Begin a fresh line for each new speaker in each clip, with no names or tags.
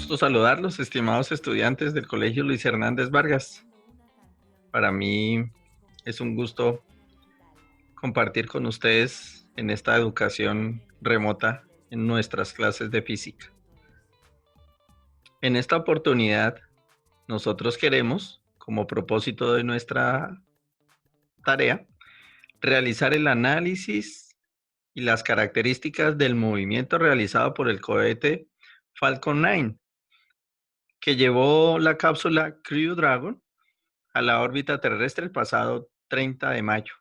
gusto saludarlos, estimados estudiantes del Colegio Luis Hernández Vargas. Para mí es un gusto compartir con ustedes en esta educación remota en nuestras clases de física. En esta oportunidad, nosotros queremos, como propósito de nuestra tarea, realizar el análisis y las características del movimiento realizado por el cohete Falcon 9, que llevó la cápsula Crew Dragon a la órbita terrestre el pasado 30 de mayo.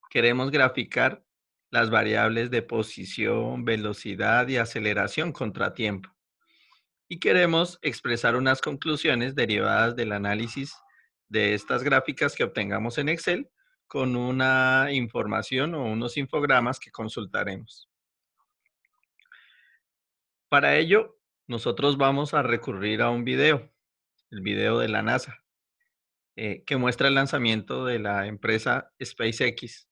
Queremos graficar las variables de posición, velocidad y aceleración contratiempo. Y queremos expresar unas conclusiones derivadas del análisis de estas gráficas que obtengamos en Excel con una información o unos infogramas que consultaremos. Para ello, nosotros vamos a recurrir a un video, el video de la NASA, que muestra el lanzamiento de la empresa SpaceX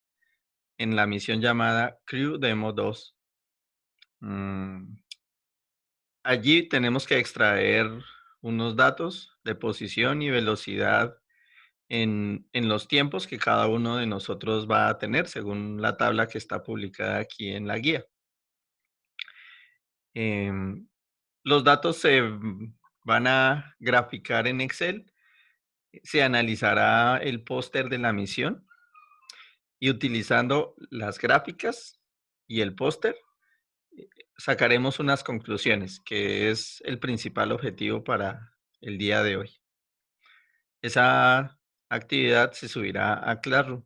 en la misión llamada Crew Demo 2. Allí tenemos que extraer unos datos de posición y velocidad en los tiempos que cada uno de nosotros va a tener según la tabla que está publicada aquí en la guía. Em, los datos se van a graficar en Excel, se analizará el póster de la misión y utilizando las gráficas y el póster sacaremos unas conclusiones, que es el principal objetivo para el día de hoy. Esa actividad se subirá a Classroom.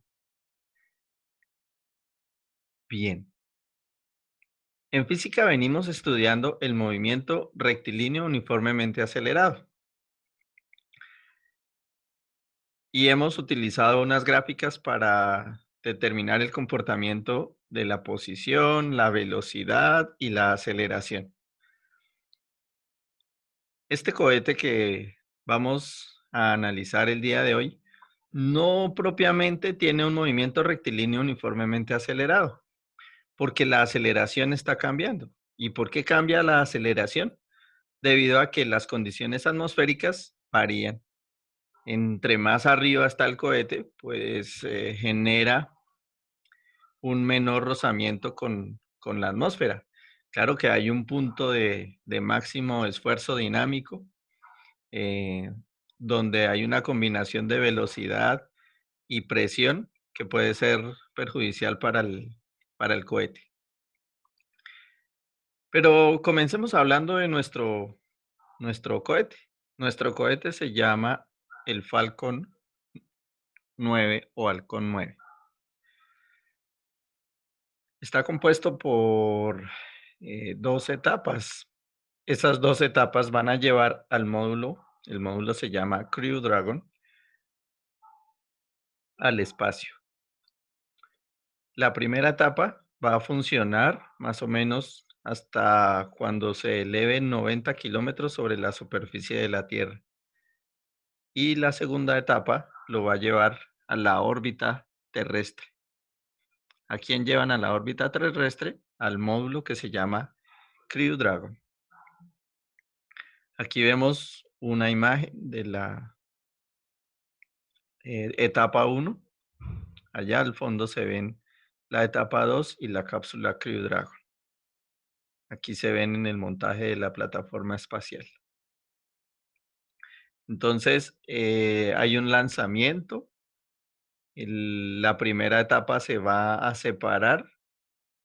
Bien. En física venimos estudiando el movimiento rectilíneo uniformemente acelerado y hemos utilizado unas gráficas para determinar el comportamiento de la posición, la velocidad y la aceleración. Este cohete que vamos a analizar el día de hoy no propiamente tiene un movimiento rectilíneo uniformemente acelerado, porque la aceleración está cambiando. ¿Y por qué cambia la aceleración? Debido a que las condiciones atmosféricas varían. Entre más arriba está el cohete, pues genera un menor rozamiento con la atmósfera. Claro que hay un punto de máximo esfuerzo dinámico, eh, donde hay una combinación de velocidad y presión que puede ser perjudicial para el cohete. Pero comencemos hablando de nuestro cohete. Nuestro cohete se llama el Falcon 9 o Halcón 9. Está compuesto por 2 etapas. Esas 2 etapas van a llevar al módulo, el módulo se llama Crew Dragon, al espacio. La primera etapa va a funcionar más o menos hasta cuando se eleven 90 kilómetros sobre la superficie de la Tierra. Y la segunda etapa lo va a llevar a la órbita terrestre. ¿A quién llevan a la órbita terrestre? Al módulo que se llama Crew Dragon. Aquí vemos una imagen de la etapa 1. Allá al fondo se ven la etapa 2 y la cápsula Crew Dragon. Aquí se ven en el montaje de la plataforma espacial. Entonces, hay un lanzamiento. La primera etapa se va a separar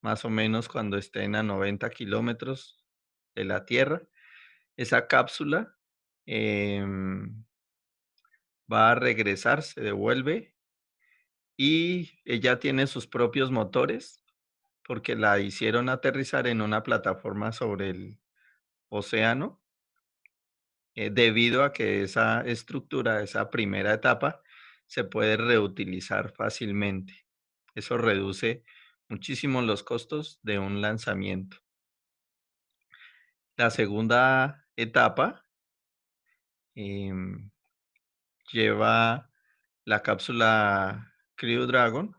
más o menos cuando estén a 90 kilómetros de la Tierra. Esa cápsula va a regresar, se devuelve y ella tiene sus propios motores porque la hicieron aterrizar en una plataforma sobre el océano, debido a que esa estructura, esa primera etapa, se puede reutilizar fácilmente. Eso reduce muchísimo los costos de un lanzamiento. La segunda etapa em, lleva la cápsula Crew Dragon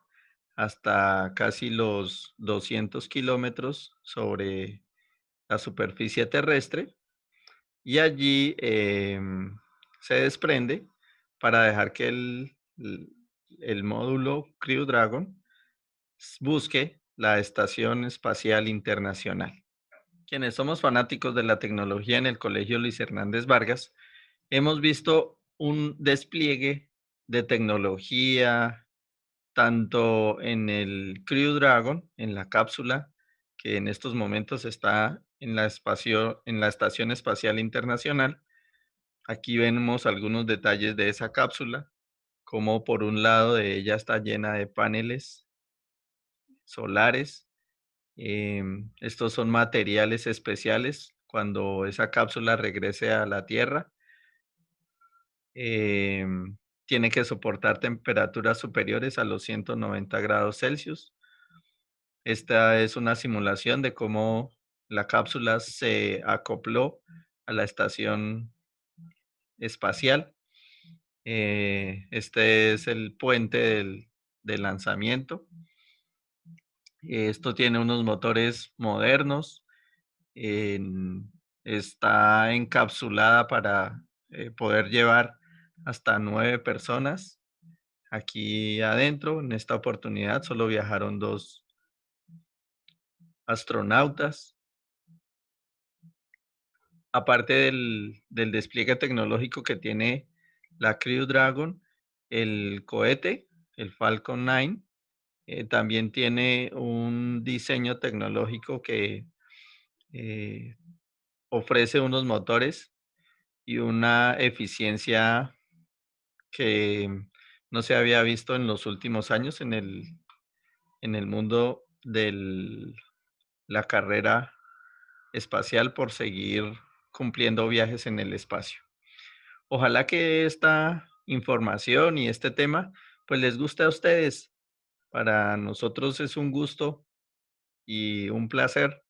hasta casi los 200 kilómetros sobre la superficie terrestre y allí se desprende para dejar que el módulo Crew Dragon busque la Estación Espacial Internacional. Quienes somos fanáticos de la tecnología en el Colegio Luis Hernández Vargas, hemos visto un despliegue de tecnología, tanto en el Crew Dragon, en la cápsula, que en estos momentos está en la Estación Espacial Internacional. Aquí vemos algunos detalles de esa cápsula, como por un lado de ella está llena de paneles solares. Estos son materiales especiales cuando esa cápsula regrese a la Tierra. Tiene que soportar temperaturas superiores a los 190 grados Celsius. Esta es una simulación de cómo la cápsula se acopló a la estación espacial. Este es el puente del lanzamiento. Esto tiene unos motores modernos. en- Está encapsulada para poder llevar hasta 9 personas aquí adentro. En esta oportunidad solo viajaron 2 astronautas. Aparte del despliegue tecnológico que tiene la Crew Dragon, el cohete, el Falcon 9, también tiene un diseño tecnológico que eh, ofrece unos motores y una eficiencia que no se había visto en los últimos años en el mundo de la carrera espacial por seguir cumpliendo viajes en el espacio. Ojalá que esta información y este tema pues les guste a ustedes. Para nosotros es un gusto y un placer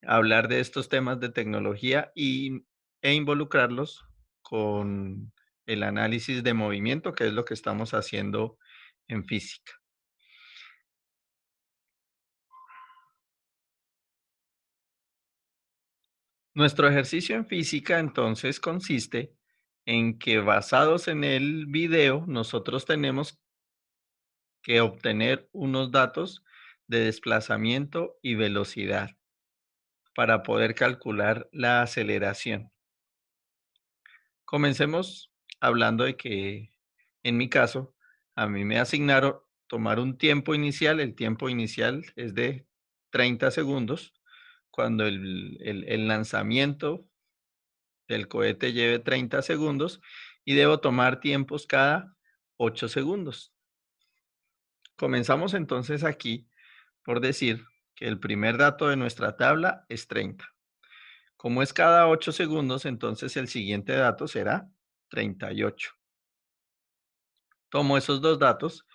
hablar de estos temas de tecnología e involucrarlos con el análisis de movimiento, que es lo que estamos haciendo en física. Nuestro ejercicio en física entonces consiste en que basados en el video, nosotros tenemos que obtener unos datos de desplazamiento y velocidad para poder calcular la aceleración. Comencemos hablando de que en mi caso, a mí me asignaron tomar un tiempo inicial. El tiempo inicial es de 30 segundos. Cuando el lanzamiento del cohete lleve 30 segundos y debo tomar tiempos cada 8 segundos. Comenzamos entonces aquí por decir que el primer dato de nuestra tabla es 30. Como es cada 8 segundos, entonces el siguiente dato será 38. Tomo esos dos datos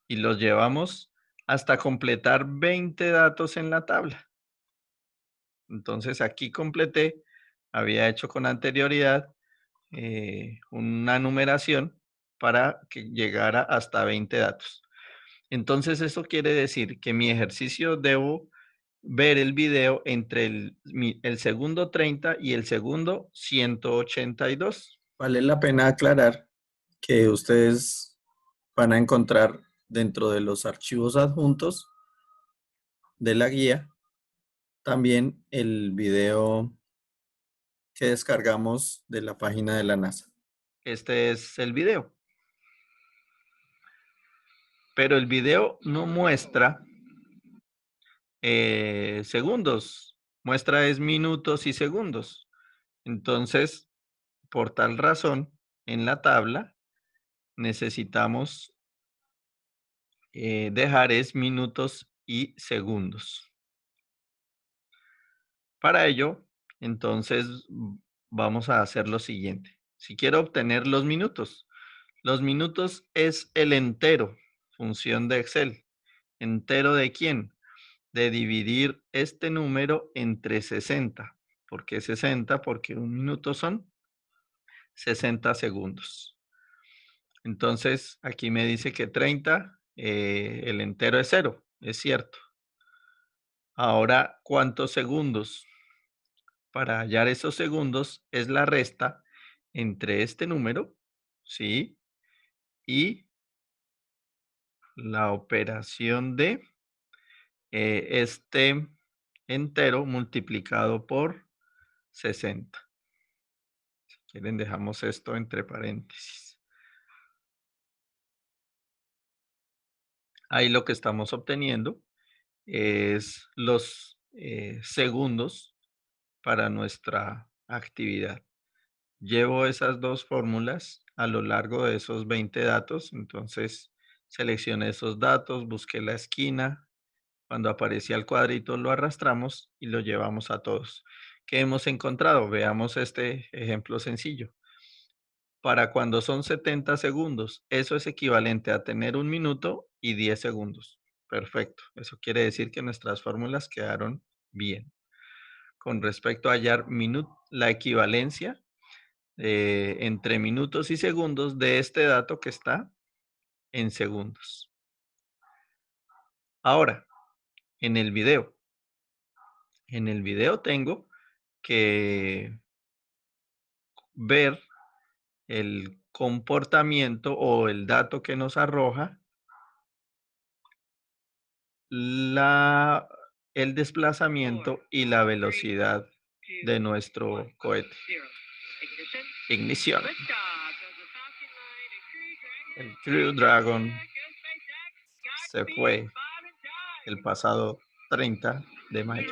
y los llevamos hasta completar 20 datos en la tabla. Entonces aquí completé, había hecho con anterioridad una numeración para que llegara hasta 20 datos. Entonces eso quiere decir que mi ejercicio debo ver el video entre el segundo 30 y el segundo 182. Vale la pena aclarar que ustedes van a encontrar dentro de los archivos adjuntos de la guía también el video que descargamos de la página de la NASA. Este es el video, pero el video no muestra segundos, muestra es minutos y segundos. Entonces, por tal razón, en la tabla necesitamos dejar es minutos y segundos. Para ello, entonces vamos a hacer lo siguiente. Si quiero obtener los minutos es el entero, función de Excel. ¿Entero de quién? De dividir este número entre 60. ¿Por qué 60? Porque un minuto son 60 segundos. Entonces, aquí me dice que 30, el entero es 0, es cierto. Ahora, ¿cuántos segundos? para hallar esos segundos es la resta entre este número, ¿sí? Y la operación de este entero multiplicado por 60. Si quieren, dejamos esto entre paréntesis. Ahí lo que estamos obteniendo es los segundos para nuestra actividad. Llevo esas dos fórmulas a lo largo de esos 20 datos, entonces seleccioné esos datos, busqué la esquina, cuando aparecía el cuadrito lo arrastramos y lo llevamos a todos. ¿Qué hemos encontrado? Veamos este ejemplo sencillo. Para cuando son 70 segundos, eso es equivalente a tener 1 minuto y 10 segundos. Perfecto. Eso quiere decir que nuestras fórmulas quedaron bien. Con respecto a hallar la equivalencia entre minutos y segundos de este dato que está en segundos. Ahora, en el video. En el video tengo que ver el comportamiento o el dato que nos arroja la, el desplazamiento y la velocidad de nuestro cohete. Ignición. El Crew Dragon se fue el pasado 30 de mayo.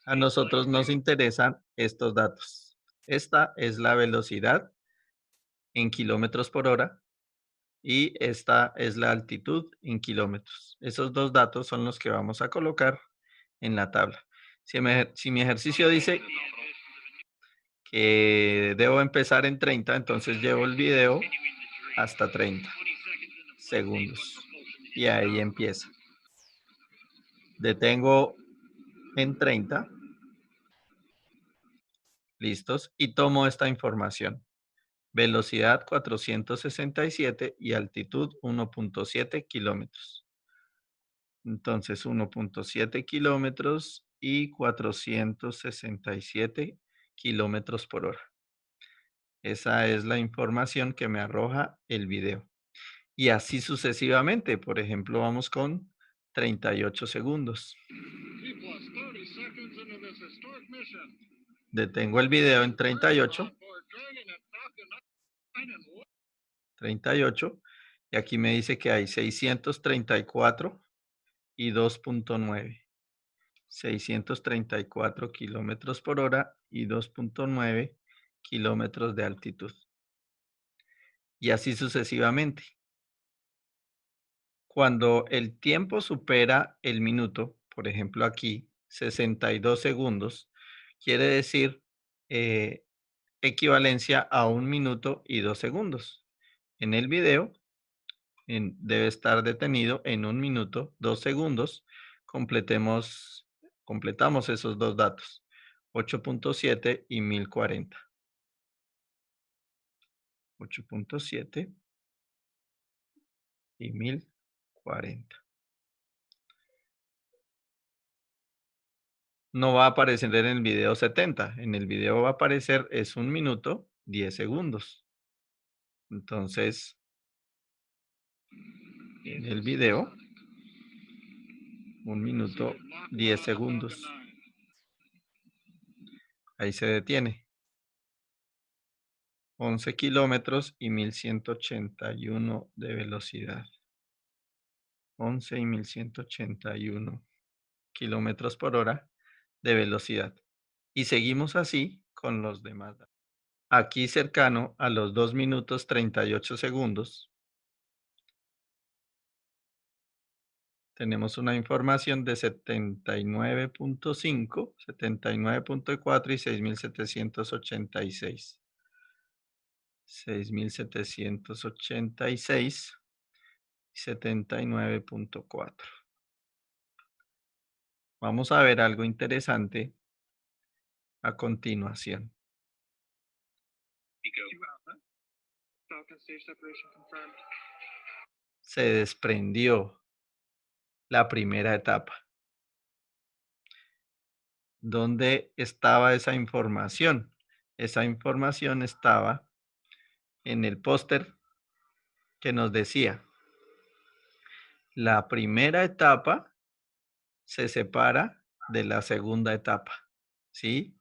A nosotros nos interesan estos datos. Esta es la velocidad en kilómetros por hora y esta es la altitud en kilómetros. Esos dos datos son los que vamos a colocar en la tabla. Si mi ejercicio dice que debo empezar en 30, entonces llevo el video hasta 30 segundos y ahí empieza. Detengo en 30, listos, y tomo esta información. Velocidad 467 y altitud 1.7 kilómetros. Entonces 1.7 kilómetros y 467 kilómetros por hora. Esa es la información que me arroja el video. Y así sucesivamente. Por ejemplo, vamos con 38 segundos. Detengo el video en 38. 38. Y aquí me dice que hay 634 y 2.9. 634 kilómetros por hora y 2.9 kilómetros de altitud. Y así sucesivamente. Cuando el tiempo supera el minuto, por ejemplo aquí, 62 segundos, quiere decir equivalencia a 1 minuto y 2 segundos. En el video debe estar detenido en 1 minuto, 2 segundos. Completamos esos dos datos, 8.7 y 1040. 8.7 y 1040. No va a aparecer en el video 70. En el video va a aparecer es 1 minuto, 10 segundos. Entonces, en el video, 1 minuto, 10 segundos. Ahí se detiene. 11 kilómetros y 1181 de velocidad. 11 y 1181 kilómetros por hora de velocidad. Y seguimos así con los demás datos. Aquí cercano a los 2 minutos 38 segundos, tenemos una información de 79.5, 79.4 y 6.786. 6.786 y 79.4. Vamos a ver algo interesante a continuación. Se desprendió la primera etapa. ¿Dónde estaba esa información? Esa información estaba en el póster que nos decía, la primera etapa se separa de la segunda etapa, ¿sí?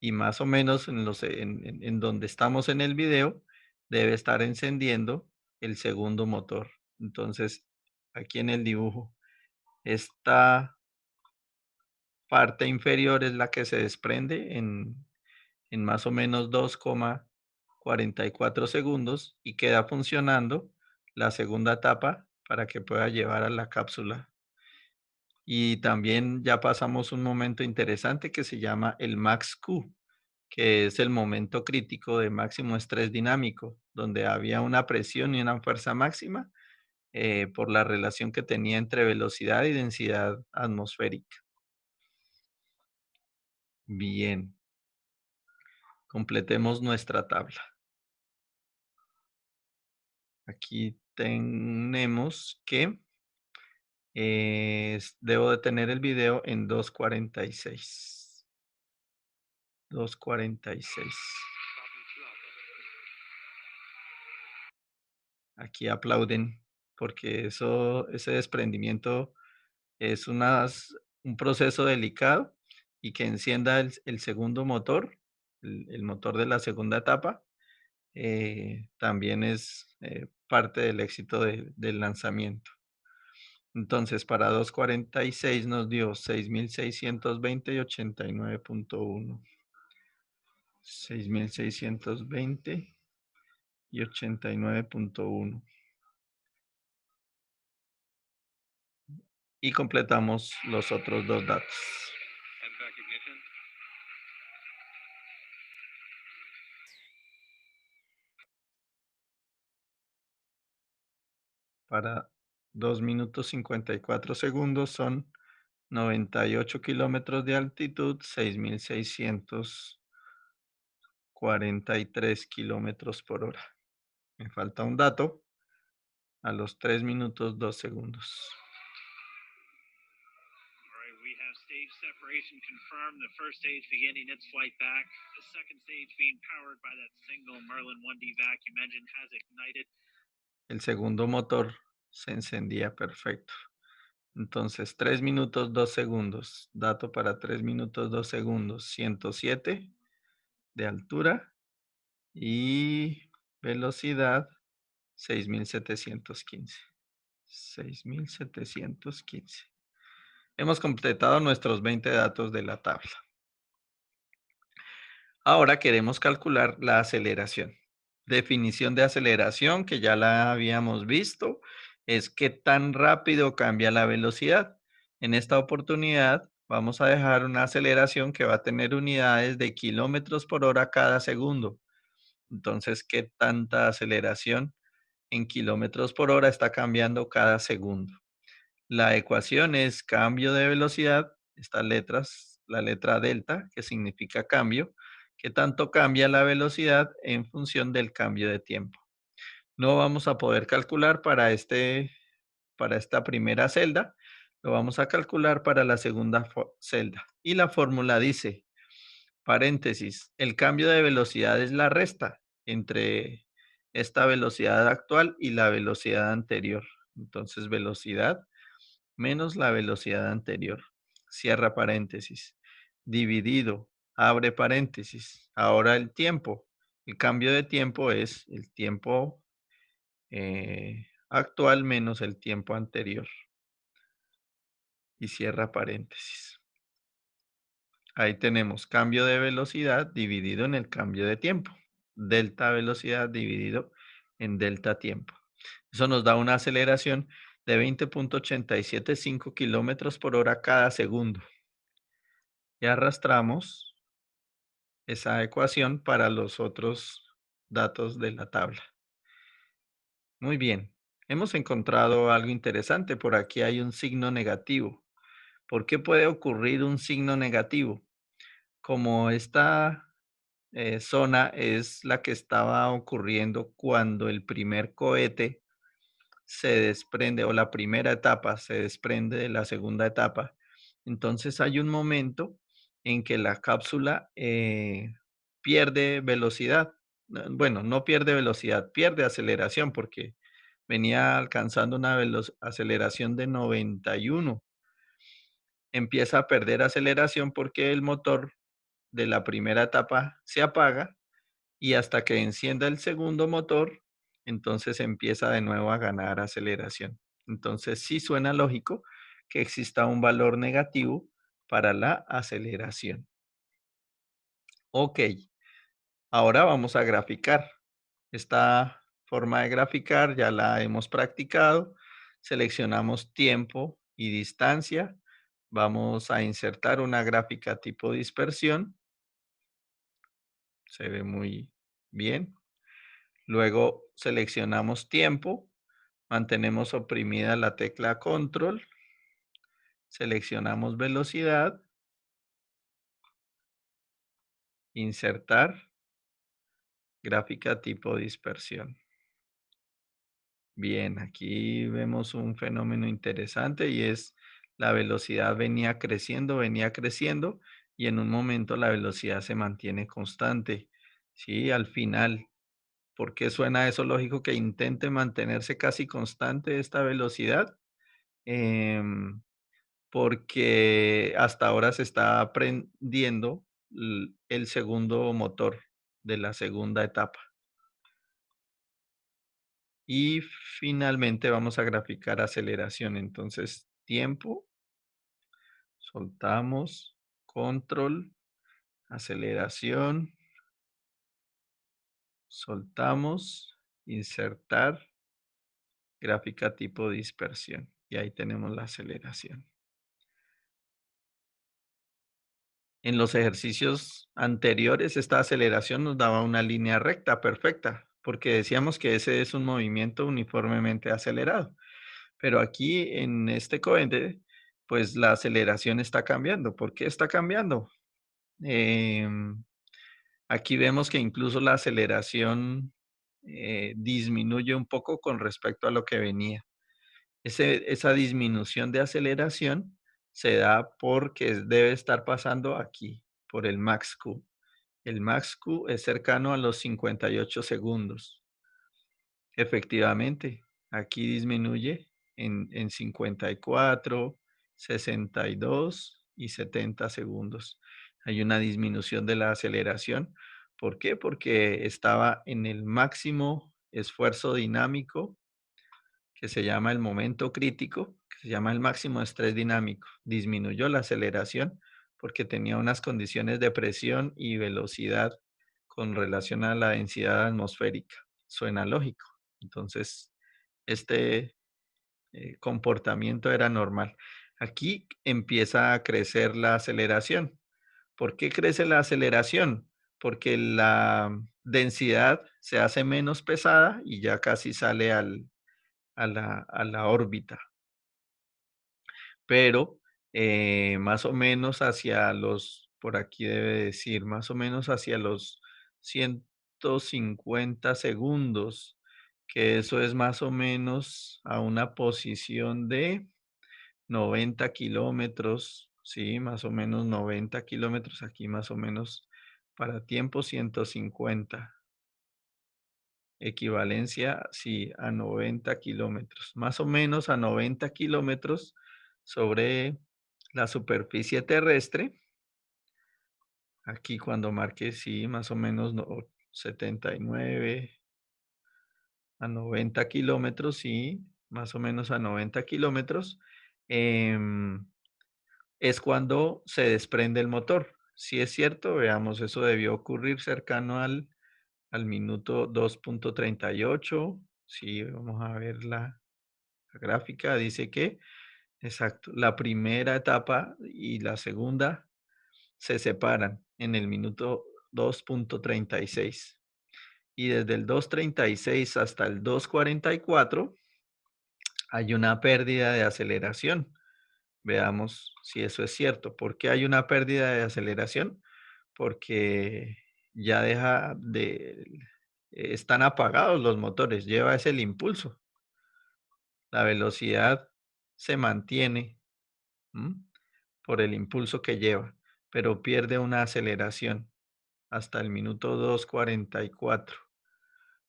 Y más o menos en donde estamos en el video, debe estar encendiendo el segundo motor. Entonces, aquí en el dibujo, esta parte inferior es la que se desprende en más o menos 2,44 segundos y queda funcionando la segunda etapa para que pueda llevar a la cápsula. Y también ya pasamos un momento interesante que se llama el Max Q, que es el momento crítico de máximo estrés dinámico, donde había una presión y una fuerza máxima por la relación que tenía entre velocidad y densidad atmosférica. Bien, completemos nuestra tabla. Aquí tenemos que debo de tener el video en 2:46. 2:46. Aquí aplauden porque ese desprendimiento es un proceso delicado y que encienda el segundo motor, el motor de la segunda etapa, también es parte del éxito del lanzamiento. Entonces, para 2:46 nos dio 6.620 y 89.1. 6.620 y 89.1. Y completamos los otros dos datos. Para 2 minutos 54 segundos son 98 kilómetros de altitud, 6.643 kilómetros por hora. Me falta un dato a los 3 minutos 2 segundos.
We have stage separation confirmed. The first stage beginning its flight back. The second stage being powered by that single Merlin 1D vacuum engine has ignited.
El segundo motor se encendía perfecto. Entonces, 3 minutos 2 segundos. Dato para 3 minutos 2 segundos. 107 de altura y velocidad 6.715. 6.715. Hemos completado nuestros 20 datos de la tabla. Ahora queremos calcular la aceleración. Definición de aceleración, que ya la habíamos visto, es qué tan rápido cambia la velocidad. En esta oportunidad vamos a dejar una aceleración que va a tener unidades de kilómetros por hora cada segundo. Entonces, ¿qué tanta aceleración en kilómetros por hora está cambiando cada segundo? La ecuación es cambio de velocidad, estas letras, la letra delta, que significa cambio, que tanto cambia la velocidad en función del cambio de tiempo. No vamos a poder calcular para esta primera celda, lo vamos a calcular para la segunda celda. Y la fórmula dice, paréntesis, el cambio de velocidad es la resta entre esta velocidad actual y la velocidad anterior. Entonces, velocidad menos la velocidad anterior. Cierra paréntesis. Dividido, abre paréntesis. Ahora el tiempo. El cambio de tiempo es el tiempo actual menos el tiempo anterior. Y cierra paréntesis. Ahí tenemos cambio de velocidad dividido en el cambio de tiempo. Delta velocidad dividido en delta tiempo. Eso nos da una aceleración de 20.875 kilómetros por hora cada segundo. Y arrastramos esa ecuación para los otros datos de la tabla. Muy bien, hemos encontrado algo interesante. Por aquí hay un signo negativo. ¿Por qué puede ocurrir un signo negativo? Como esta zona es la que estaba ocurriendo cuando el primer cohete se desprende o la primera etapa se desprende de la segunda etapa. Entonces hay un momento en que la cápsula pierde velocidad. Bueno, no pierde velocidad, pierde aceleración porque venía alcanzando una aceleración de 91. Empieza a perder aceleración porque el motor de la primera etapa se apaga y hasta que encienda el segundo motor, entonces empieza de nuevo a ganar aceleración. Entonces sí suena lógico que exista un valor negativo para la aceleración. Ok, ahora vamos a graficar. Esta forma de graficar ya la hemos practicado. Seleccionamos tiempo y distancia. Vamos a insertar una gráfica tipo dispersión. Se ve muy bien. Luego seleccionamos tiempo. Mantenemos oprimida la tecla control. Seleccionamos velocidad. Insertar. Gráfica tipo dispersión. Bien, aquí vemos un fenómeno interesante y es la velocidad venía creciendo y en un momento la velocidad se mantiene constante. Sí, al final, ¿por qué suena eso lógico que intente mantenerse casi constante esta velocidad? Em, Porque hasta ahora se está prendiendo el segundo motor de la segunda etapa. Y finalmente vamos a graficar aceleración. Entonces, tiempo, soltamos, control, aceleración, soltamos, insertar, gráfica tipo dispersión. Y ahí tenemos la aceleración. En los ejercicios anteriores, esta aceleración nos daba una línea recta perfecta, porque decíamos que ese es un movimiento uniformemente acelerado. Pero aquí en este cohete, pues la aceleración está cambiando. ¿Por qué está cambiando? Em, Aquí vemos que incluso la aceleración disminuye un poco con respecto a lo que venía. Esa disminución de aceleración se da porque debe estar pasando aquí, por el max Q. El max Q es cercano a los 58 segundos. Efectivamente, aquí disminuye en 54, 62 y 70 segundos. Hay una disminución de la aceleración. ¿Por qué? Porque estaba en el máximo esfuerzo dinámico, que se llama el momento crítico, que se llama el máximo estrés dinámico. Disminuyó la aceleración porque tenía unas condiciones de presión y velocidad con relación a la densidad atmosférica. Suena lógico. Entonces, este comportamiento era normal. Aquí empieza a crecer la aceleración. ¿Por qué crece la aceleración? Porque la densidad se hace menos pesada y ya casi sale a la órbita. Pero más o menos hacia los, por aquí debe decir, más o menos hacia los 150 segundos, que eso es más o menos a una posición de 90 kilómetros, sí, más o menos 90 kilómetros, aquí más o menos para tiempo 150. Equivalencia, sí, a 90 kilómetros, más o menos a 90 kilómetros sobre la superficie terrestre. Aquí cuando marque, sí, más o menos 79 a 90 kilómetros, sí, más o menos a 90 kilómetros, em, es cuando se desprende el motor. Si es cierto, veamos, eso debió ocurrir cercano al minuto 2.38. Sí, vamos a ver la gráfica. Dice que, exacto, la primera etapa y la segunda se separan en el minuto 2.36. Y desde el 2.36 hasta el 2.44 hay una pérdida de aceleración. Veamos si eso es cierto. ¿Por qué hay una pérdida de aceleración? Porque ya deja de, están apagados los motores, lleva ese el impulso. La velocidad se mantiene, ¿m? Por el impulso que lleva. pero pierde una aceleración hasta el minuto 2:44.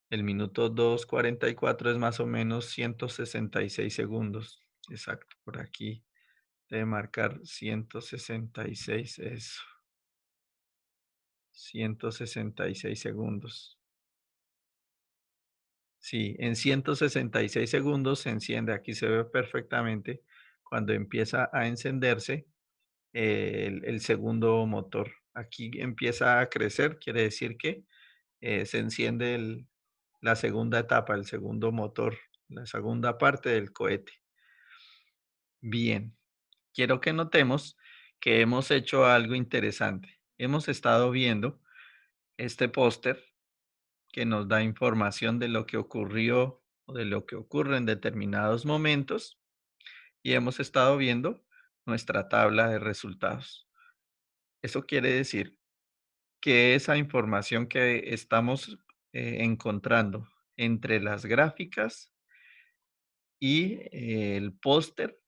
El minuto 2:44 es más o menos 166 segundos. Exacto, por aquí debe marcar 166, eso. 166 segundos. Sí, en 166 segundos se enciende. Aquí se ve perfectamente cuando empieza a encenderse el segundo motor. Aquí empieza a crecer, quiere decir que se enciende la segunda etapa, el segundo motor, la segunda parte del cohete. Bien, quiero que notemos que hemos hecho algo interesante. Hemos estado viendo este póster que nos da información de lo que ocurrió o de lo que ocurre en determinados momentos y hemos estado viendo nuestra tabla de resultados. Eso quiere decir que esa información que estamos encontrando entre las gráficas y el póster,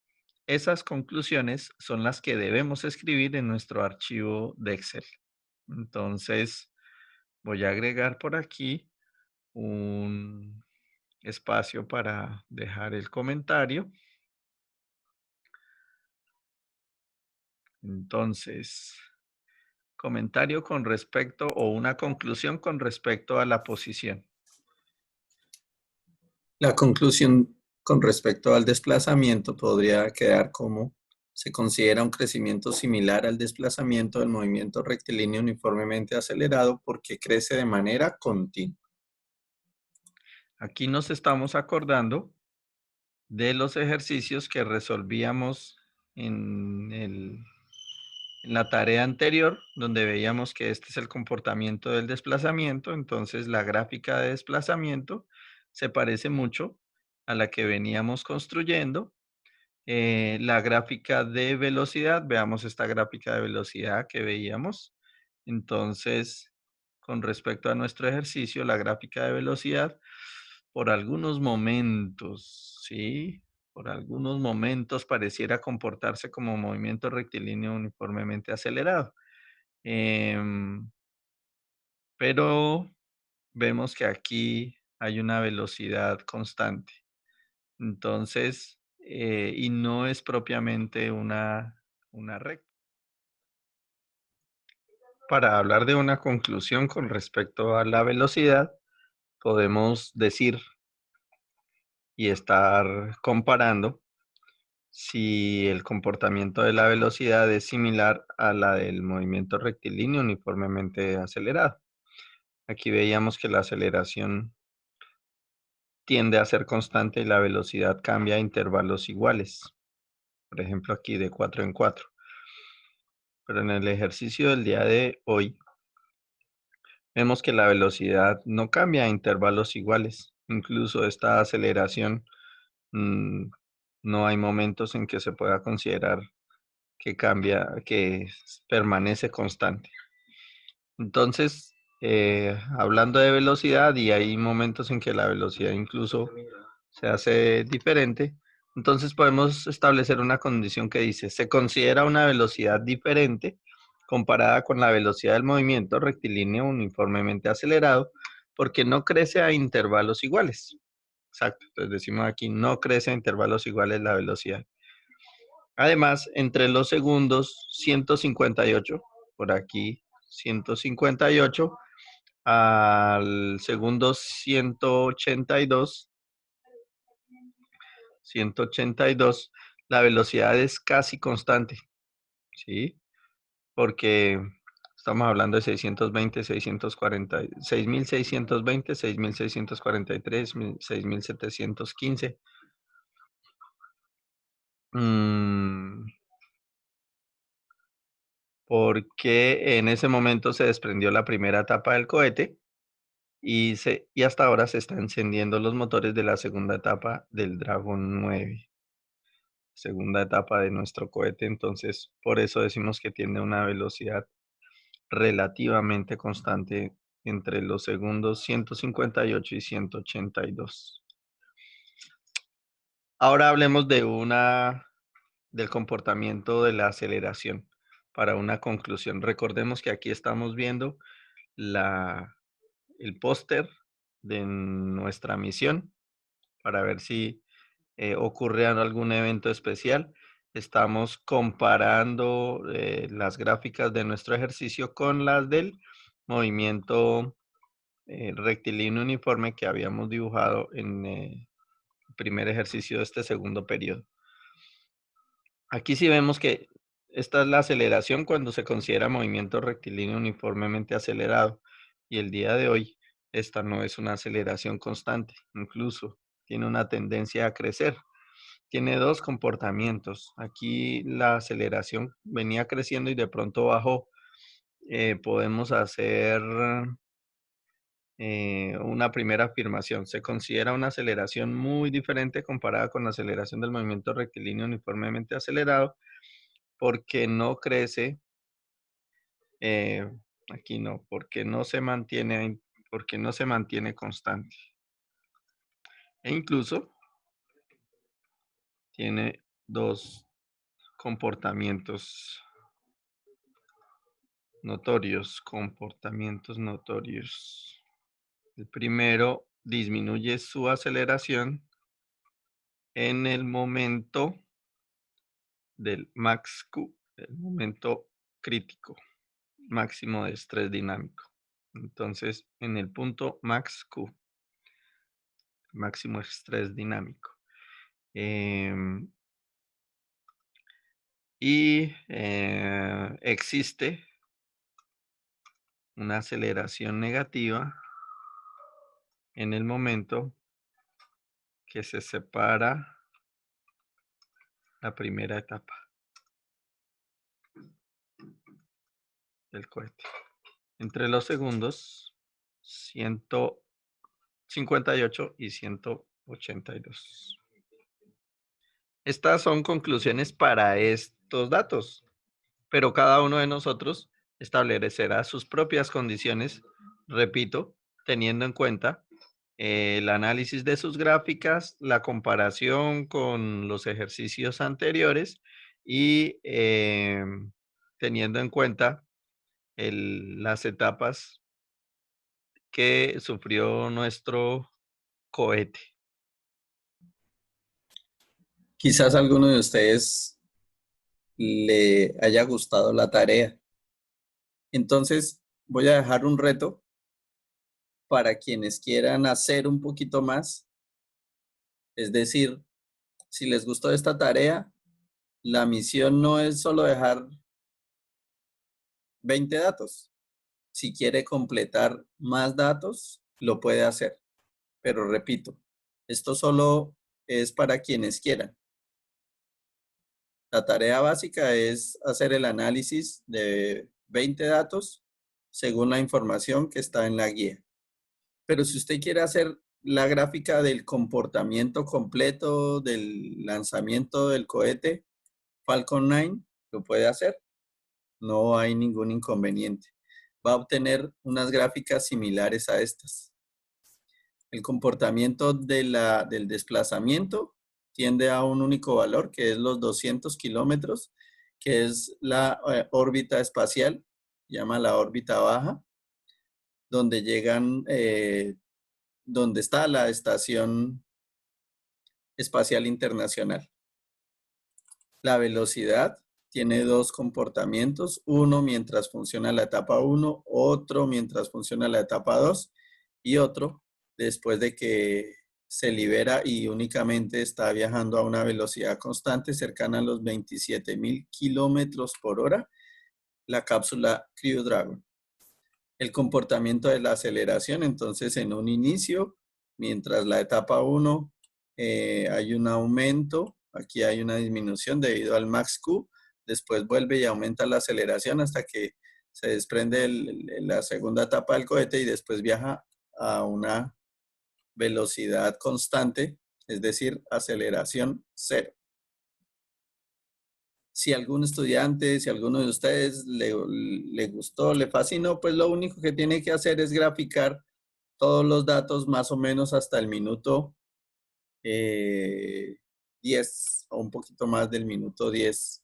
esas conclusiones son las que debemos escribir en nuestro archivo de Excel. Entonces, voy a agregar por aquí un espacio para dejar el comentario. Entonces, comentario con respecto o una conclusión con respecto a la posición. La conclusión con respecto al desplazamiento podría quedar como se considera un crecimiento similar al desplazamiento del movimiento rectilíneo uniformemente acelerado porque crece de manera continua. Aquí nos estamos acordando de los ejercicios que resolvíamos en la tarea anterior, donde veíamos que este es el comportamiento del desplazamiento. Entonces la gráfica de desplazamiento se parece mucho a la que veníamos construyendo. La gráfica de velocidad, veamos esta gráfica de velocidad que veíamos. Entonces, con respecto a nuestro ejercicio, la gráfica de velocidad, por algunos momentos, ¿sí? Por algunos momentos pareciera comportarse como movimiento rectilíneo uniformemente acelerado. Em, pero vemos que aquí hay una velocidad constante. Entonces, y no es propiamente una recta. Para hablar de una conclusión con respecto a la velocidad, podemos decir y estar comparando si el comportamiento de la velocidad es similar a la del movimiento rectilíneo uniformemente acelerado. Aquí veíamos que la aceleración tiende a ser constante y la velocidad cambia a intervalos iguales. Por ejemplo, aquí de 4 en 4. Pero en el ejercicio del día de hoy, vemos que la velocidad no cambia a intervalos iguales. Incluso esta aceleración, mm, no hay momentos en que se pueda considerar que cambia, que permanece constante. Entonces, hablando de velocidad, y hay momentos en que la velocidad incluso se hace diferente, entonces podemos establecer una condición que dice, se considera una velocidad diferente comparada con la velocidad del movimiento rectilíneo uniformemente acelerado, porque no crece a intervalos iguales. Exacto, entonces decimos aquí, no crece a intervalos iguales la velocidad. Además, entre los segundos 158, por aquí 158, al segundo 182, la velocidad es casi constante, ¿sí? Porque estamos hablando de 620, 640, 6620, 6643, 6715. Mm, porque en ese momento se desprendió la primera etapa del cohete y hasta ahora se están encendiendo los motores de la segunda etapa del Dragon 9, segunda etapa de nuestro cohete. Entonces, por eso decimos que tiene una velocidad relativamente constante entre los segundos 158 y 182. Ahora hablemos del comportamiento de la aceleración. para una conclusión. Recordemos que aquí estamos viendo el póster de nuestra misión para ver si ocurre algún evento especial. Estamos comparando las gráficas de nuestro ejercicio con las del movimiento rectilíneo uniforme que habíamos dibujado en el primer ejercicio de este segundo periodo. Aquí sí vemos que esta es la aceleración cuando se considera movimiento rectilíneo uniformemente acelerado. Y el día de hoy, esta no es una aceleración constante, incluso tiene una tendencia a crecer. Tiene dos comportamientos. Aquí la aceleración venía creciendo y de pronto bajó. Podemos hacer una primera afirmación. Se considera una aceleración muy diferente comparada con la aceleración del movimiento rectilíneo uniformemente acelerado porque no crece, eh, aquí no, porque no se mantiene constante. E incluso tiene dos comportamientos notorios. El primero disminuye su aceleración en el momento del max Q, el momento crítico, máximo de estrés dinámico. Entonces, en el punto max Q, máximo estrés dinámico. Existe una aceleración negativa en el momento que se separa la primera etapa del cohete. Entre los segundos 158 y 182. Estas son conclusiones para estos datos, pero cada uno de nosotros establecerá sus propias condiciones, repito, teniendo en cuenta el análisis de sus gráficas, la comparación con los ejercicios anteriores y teniendo en cuenta las etapas que sufrió nuestro cohete.
Quizás a alguno de ustedes le haya gustado la tarea. Entonces, voy a dejar un reto para quienes quieran hacer un poquito más. Es decir, si les gustó esta tarea, la misión no es solo dejar 20 datos. Si quiere completar más datos, lo puede hacer. Pero repito, esto solo es para quienes quieran. La tarea básica es hacer el análisis de 20 datos según la información que está en la guía. Pero si usted quiere hacer la gráfica del comportamiento completo del lanzamiento del cohete Falcon 9, lo puede hacer. No hay ningún inconveniente. Va a obtener unas gráficas similares a estas. El comportamiento del desplazamiento tiende a un único valor, que es los 200 kilómetros, que es la órbita espacial, llama la órbita baja, donde llegan, donde está la Estación Espacial Internacional. La velocidad tiene dos comportamientos, uno mientras funciona la etapa 1, otro mientras funciona la etapa 2 y otro después de que se libera y únicamente está viajando a una velocidad constante cercana a los 27,000 kilómetros por hora, la cápsula Crew Dragon. El comportamiento de la aceleración, entonces en un inicio, mientras la etapa 1 hay un aumento, aquí hay una disminución debido al max Q, después vuelve y aumenta la aceleración hasta que se desprende la segunda etapa del cohete y después viaja a una velocidad constante, es decir, aceleración cero. Si algún estudiante, si alguno de ustedes le gustó, le fascinó, pues lo único que tiene que hacer es graficar todos los datos más o menos hasta el minuto 10 o un poquito más del minuto 10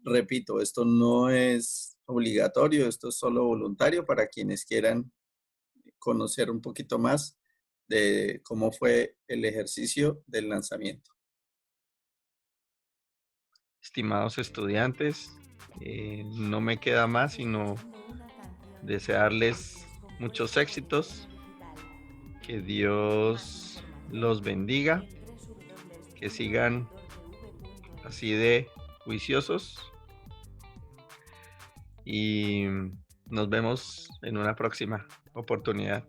repito, esto no es obligatorio, esto es solo voluntario para quienes quieran conocer un poquito más de cómo fue el ejercicio del lanzamiento.
Estimados estudiantes, no me queda más sino desearles muchos éxitos, que Dios los bendiga, que sigan así de juiciosos y nos vemos en una próxima oportunidad.